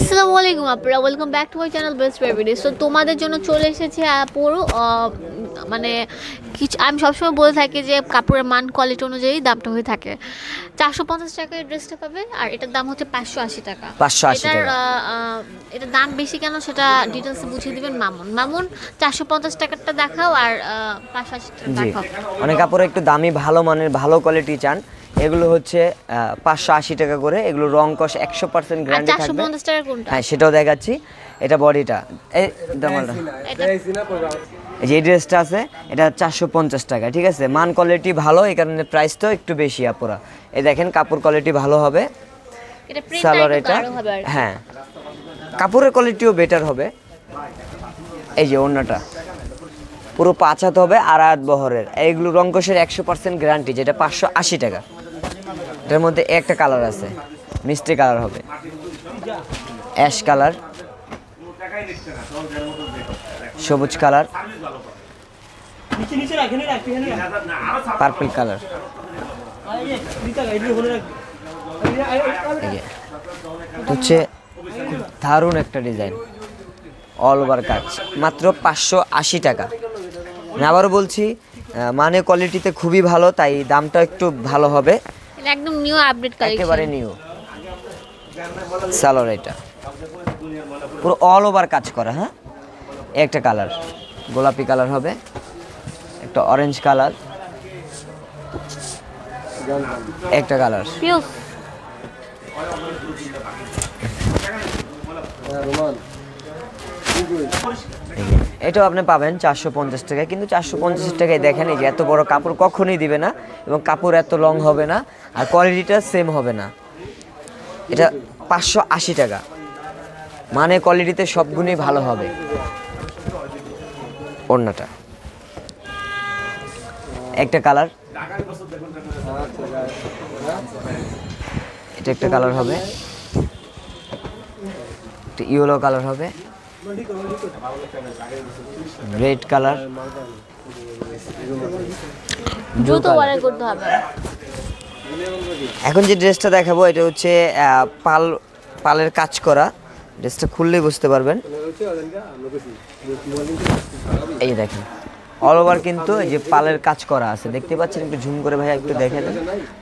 আসসালামু আলাইকুম আপনারা, welcome back to my channel best baby. So তোমাদের জন্য চলে এসেছে পুরো মানে কিছু আমি সবসময় বলে থাকি যে কাপড়ের মান কোয়ালিটি অনুযায়ী দামটা হয়ে থাকে। 450 টাকায় ড্রেসটা পাবে আর এটার দাম হচ্ছে 580 টাকা। 580 এটার টাকা। এটার দাম বেশি কেন সেটা ডিটেলসে বুঝিয়ে দিবেন মামুন। 450 টাকারটা দেখাও আর 580 টাকা জি, দেখাও। অনেক কাপড় একটু দামি ভালো মানের ভালো কোয়ালিটি চান, এগুলো হচ্ছে 580 টাকা করে। এগুলো রং কষ 100% আর গ্যারান্টি থাকবে। 450 টাকার কোনটা? হ্যাঁ, সেটাও দেখাচ্ছি। এটা বডিটা এই দামালটা, এটা এই যে এই ড্রেসটা আছে, এটা 450 টাকা। ঠিক আছে, মান কোয়ালিটি ভালো, এই কারণে প্রাইস তো একটু বেশি আপুরা। এই দেখেন কাপড় কোয়ালিটি ভালো হবে। এটা প্রিন্ট সালোয়ার একটু এটা, গাঢ় হবে আর কি। হ্যাঁ কাপড়ের কোয়ালিটিও বেটার হবে। এই যে ওড়নাটা পুরো 5 হাত হবে, আর আয়াত বহরের। এইগুলো রংকশের 100% গ্যারান্টি, যেটা 580 টাকা। এটার মধ্যে একটা কালার আছে, মিষ্টি কালার হবে, অ্যাশ কালার, সবুজ কালার, পার্পল কালার। হচ্ছে খুব দারুণ একটা ডিজাইন, অল ওভার কাজ, মাত্র 580 টাকা। আমি আবারও বলছি, মানে কোয়ালিটিতে খুবই ভালো, তাই দামটা একটু ভালো হবে। এটা একদম নিউ আপডেট একেবারে কালেকশন। নিউ সালোয়ার, এটা পুরো অল ওভার কাজ করা। হ্যাঁ, একটা কালার গোলাপি কালার হবে, একটা অরেঞ্জ কালার, একটা কালার। পিওর এটাও আপনি পাবেন 450 টাকায়, কিন্তু 450 টাকায় দেখেন এই যে এত বড় কাপড় কখনোই দিবে না, এবং কাপড় এত লং হবে না, আর কোয়ালিটিটা সেম হবে না। এটা 580 টাকা, মানে কোয়ালিটিতে সব গুণই ভালো হবে। ওড়নাটা একটা কালার, এটা একটা কালার হবে, একটা ইয়েলো কালার হবে, রেড কালার, দ্রুত অর্ডার করতে হবে। এখন যে ড্রেসটা দেখাবো এটা হচ্ছে পালের কাজ করা। ড্রেসটা খুললেই বুঝতে পারবেন। এই দেখেন অল ওভার কিন্তু এই যে পালের কাজ করা আছে, দেখতে পাচ্ছেন? একটু ঝুম করে ভাইয়া একটু দেখে দেন,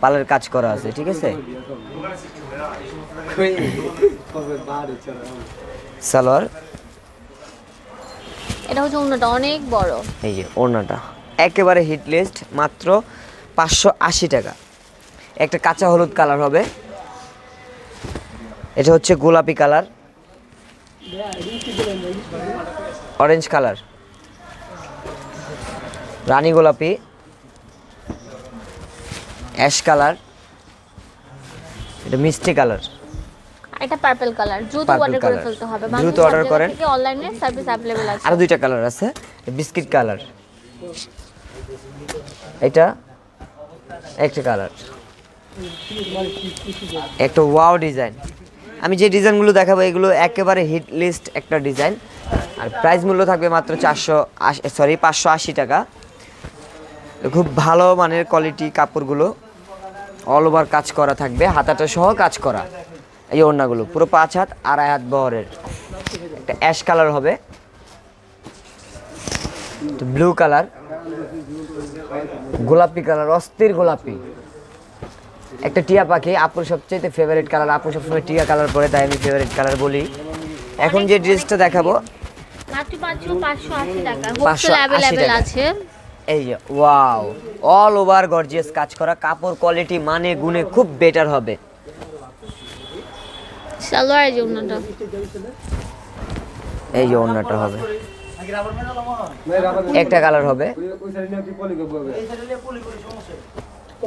পালের কাজ করা আছে। ঠিক আছে, সালোয়ার, এটা হচ্ছে ওড়নাটা অনেক বড়। এই যে ওড়নাটা একেবারে হিট লিস্ট, মাত্র 580 টাকা। একটা কাঁচা হলুদ কালার হবে, এটা হচ্ছে গোলাপি কালার, অরেঞ্জ কালার, রানী গোলাপি, অ্যাশ কালার, এটা মিষ্টি কালার, এটা পার্পল কালার। দ্রুত Purple অর্ডার করে color। ফেলতে হবে। দ্রুত order করেন। থেকে অনলাইনে সার্ভিস अवेलेबल আছে। আরো দুইটা কালার আছে, বিস্কিট কালার, এটা একটা কালার, একটা ওয়াও ডিজাইন। আমি যে ডিজাইনগুলো দেখাবো এগুলো একেবারে হিট লিস্ট একটা ডিজাইন, আর প্রাইস মূল্য থাকবে মাত্র 580 টাকা। খুব ভালো মানের কোয়ালিটি কাপড়গুলো, অল ওভার কাজ করা থাকবে, হাতাটা সহ কাজ করা। এই ওড়নাগুলো পুরো 5 হাত, আড়াই হাত বহরের। একটা অ্যাশ কালার হবে, ব্লু কালার, গোলাপি কালার, অস্থির গোলাপি, একটা টিয়া পাখি। আপুর সবচেয়ে ফেভারিট কালার, আপু সবসময় টিয়া কালার পরে, তাই আমি ফেভারিট কালার বলি। এখন যে ড্রেসটা দেখাবো মাত্র 580 টাকা। 580 হোলসেল अवेलेबल টাকা। আছে। এই যে ওয়াও, অল ওভার গর্জিয়াস কাজ করা, কাপড় কোয়ালিটি মানে গুণে খুব বেটার হবে। সালোয়ারের যে ওড়নাটা, এই যে ওড়নাটা হবে, একটা কালার হবে,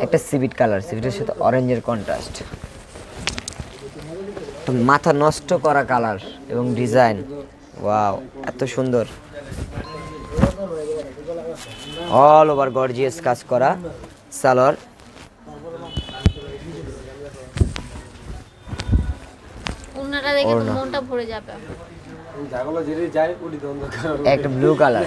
একটা সিভিট কালার, সিভিটের সাথে অরেঞ্জের কন্ট্রাস্ট, মাথা নষ্ট করা কালার এবং ডিজাইন। ওয়াও, এত সুন্দর, অল ওভার গর্জিয়াস কাজ করা সালোয়ার। ওড়নাটা দেখে তো মনটা ভরে যাবে। একটা ব্লু কালার,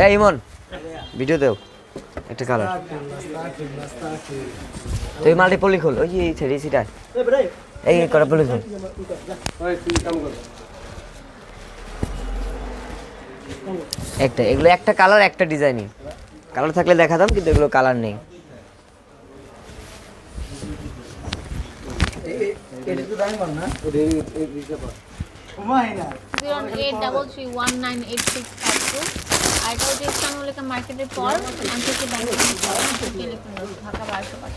এই ইমন ভিডিও দেও একটা কালার তো এই মালটি পলি খোল ওই যে এই ছেড়ে সিটা এই করা পলি খোল একটা এগুলো একটা কালার একটা ডিজাইনই কালার থাকলে দেখাতাম কিন্তু এগুলো কালার নেই এটা তো দাম কম না 01833198652 আর এটা হচ্ছে ইসলামুল মার্কেটের পর আন্তর্জাতিক ব্যাংক ঢাকা 12 পাঁচ